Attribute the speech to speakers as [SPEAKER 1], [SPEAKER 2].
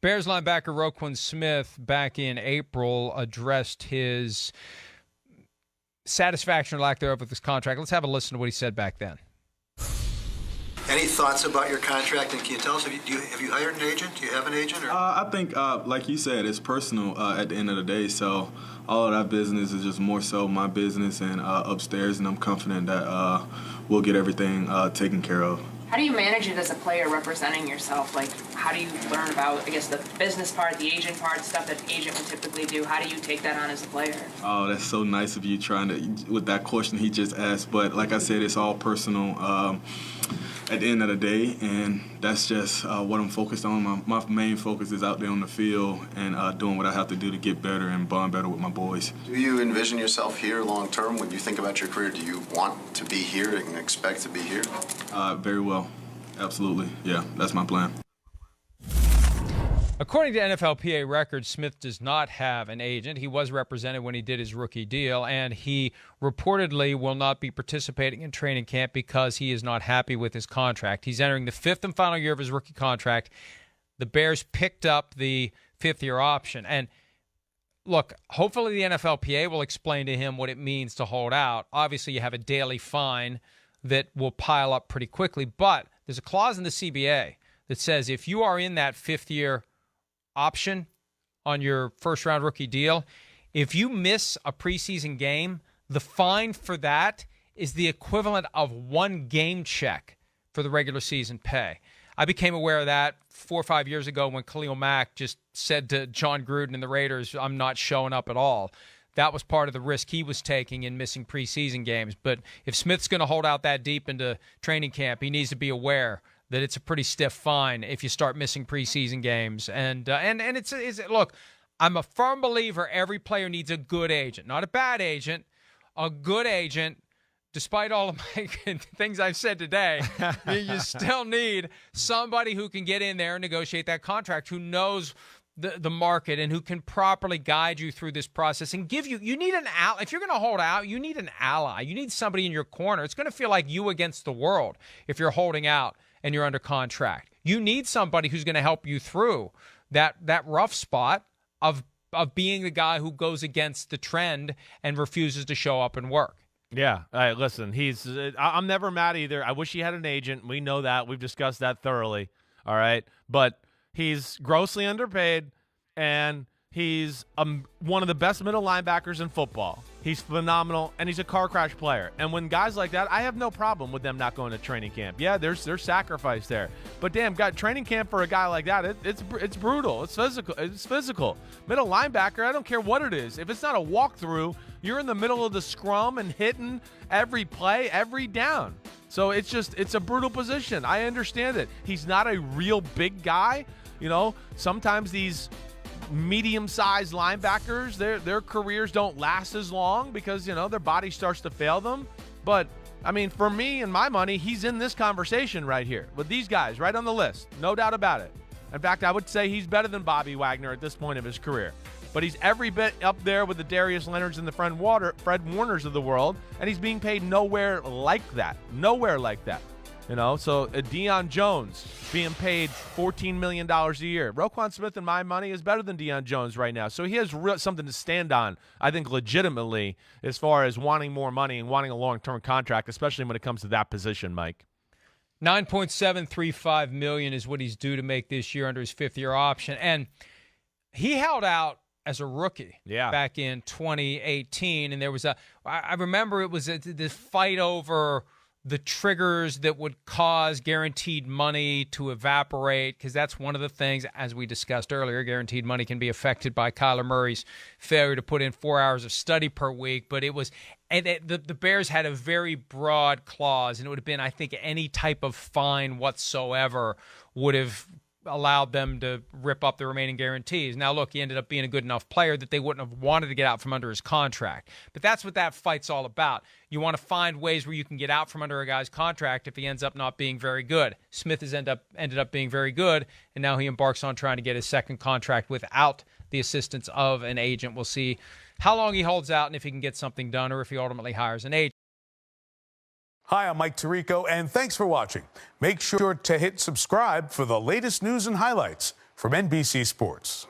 [SPEAKER 1] Bears linebacker Roquan Smith back in April addressed his satisfaction or lack thereof with his contract. Let's have a listen to what he said back then.
[SPEAKER 2] Any thoughts about your contract? And can you tell us, have you hired an agent? Do you have an agent? Or?
[SPEAKER 3] I think, like you said, it's personal at the end of the day. So all of that business is just more so my business and upstairs, and I'm confident that we'll get everything taken care of.
[SPEAKER 4] How do you manage it as a player representing yourself? Like, how do you learn about, I guess, the business part, the agent part, stuff that an agent would typically do? How do you take that on as a player?
[SPEAKER 3] Oh, that's so nice of you with that question he just asked. But like I said, it's all personal at the end of the day, and that's just what I'm focused on. My main focus is out there on the field and doing what I have to do to get better and bond better with my boys.
[SPEAKER 2] Do you envision yourself here long term? When you think about your career, do you want to be here and expect to be here?
[SPEAKER 3] Very well. Absolutely. Yeah, that's my plan.
[SPEAKER 1] According to NFLPA records, Smith does not have an agent. He was represented when he did his rookie deal, and he reportedly will not be participating in training camp because he is not happy with his contract. He's entering the fifth and final year of his rookie contract. The Bears picked up the fifth-year option. And look, hopefully the NFLPA will explain to him what it means to hold out. Obviously, you have a daily fine that will pile up pretty quickly, but there's a clause in the CBA that says if you are in that fifth-year option on your first-round rookie deal, if you miss a preseason game, the fine for that is the equivalent of one game check for the regular season pay. I became aware of that 4 or 5 years ago when Khalil Mack just said to John Gruden and the Raiders, I'm not showing up at all. That was part of the risk he was taking in missing preseason games. But if Smith's going to hold out that deep into training camp, he needs to be aware that it's a pretty stiff fine if you start missing preseason games. And it's look, I'm a firm believer every player needs a good agent, not a bad agent, a good agent. Despite all of my things I've said today, you still need somebody who can get in there and negotiate that contract, who knows the market and who can properly guide you through this process and give you need an ally. If you're going to hold out, you need an ally. You need somebody in your corner. It's going to feel like you against the world if you're holding out and you're under contract. You need somebody who's going to help you through that rough spot of being the guy who goes against the trend and refuses to show up and work.
[SPEAKER 5] Yeah. All right, listen, I'm never mad either. I wish he had an agent. We know that. We've discussed that thoroughly. All right. But he's grossly underpaid, and he's one of the best middle linebackers in football. He's phenomenal, and he's a car crash player. And when guys like that, I have no problem with them not going to training camp. Yeah, there's sacrifice there. But damn, training camp for a guy like that, it's brutal. It's physical. It's physical. Middle linebacker, I don't care what it is. If it's not a walkthrough, you're in the middle of the scrum and hitting every play, every down. So it's a brutal position. I understand it. He's not a real big guy. You know, sometimes these medium-sized linebackers, their careers don't last as long because, you know, their body starts to fail them. But, I mean, for me and my money, he's in this conversation right here with these guys right on the list. No doubt about it. In fact, I would say he's better than Bobby Wagner at this point of his career. But he's every bit up there with the Darius Leonards and the Fred Warners of the world, and he's being paid nowhere like that. Nowhere like that. You know, so Deion Jones being paid $14 million a year. Roquan Smith, in my money, is better than Deion Jones right now. So he has something to stand on, I think, legitimately, as far as wanting more money and wanting a long-term contract, especially when it comes to that position, Mike.
[SPEAKER 1] $9.735 million is what he's due to make this year under his fifth-year option. And he held out as a rookie back in 2018. And there was I remember it was this fight over the triggers that would cause guaranteed money to evaporate, because that's one of the things, as we discussed earlier, guaranteed money can be affected by Kyler Murray's failure to put in 4 hours of study per week. But it was, and the Bears had a very broad clause, and it would have been, I think, any type of fine whatsoever would have allowed them to rip up the remaining guarantees. Now, look, he ended up being a good enough player that they wouldn't have wanted to get out from under his contract. But that's what that fight's all about. You want to find ways where you can get out from under a guy's contract if he ends up not being very good. Smith has ended up being very good, and now he embarks on trying to get his second contract without the assistance of an agent. We'll see how long he holds out and if he can get something done or if he ultimately hires an agent.
[SPEAKER 6] Hi, I'm Mike Tirico, and thanks for watching. Make sure to hit subscribe for the latest news and highlights. From NBC Sports.